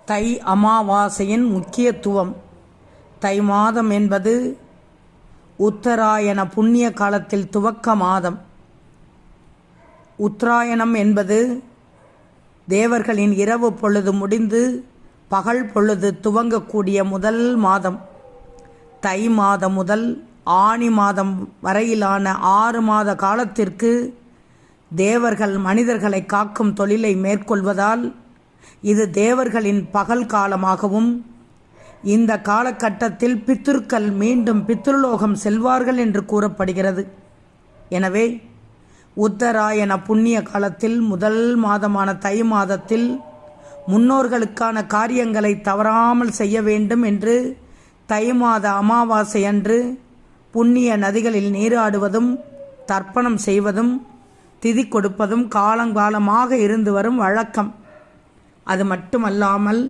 தை அமாவாசையின் முக்கியத்துவம். தை மாதம் என்பது உத்தராயண புண்ணிய காலத்தில் துவக்க மாதம். உத்தராயணம் என்பது தேவர்களின் இரவு பொழுது முடிந்து பகல் பொழுது துவங்கக்கூடிய முதல் மாதம். தை மாதம் முதல் ஆனி மாதம் வரையிலான 6 மாத காலத்திற்கு தேவர்கள் மனிதர்களை காக்கும் தொழிலை மேற்கொள்வதால் இது தேவர்களின் பகல் காலமாகவும், இந்த காலகட்டத்தில் பித்ருக்கள் மீண்டும் பித்ருலோகம் செல்வார்கள் என்று கூறப்படுகிறது. எனவே உத்தராயண புண்ணிய காலத்தில் முதல் மாதமான தை மாதத்தில் முன்னோர்களுக்கான காரியங்களை தவறாமல் செய்ய வேண்டும் என்று தை மாத அமாவாசை அன்று புண்ணிய நதிகளில் நீராடுவதும் தர்ப்பணம் செய்வதும் திதி கொடுப்பதும் காலங்காலமாக இருந்து வரும் வழக்கம். அது மட்டுமல்லாமல்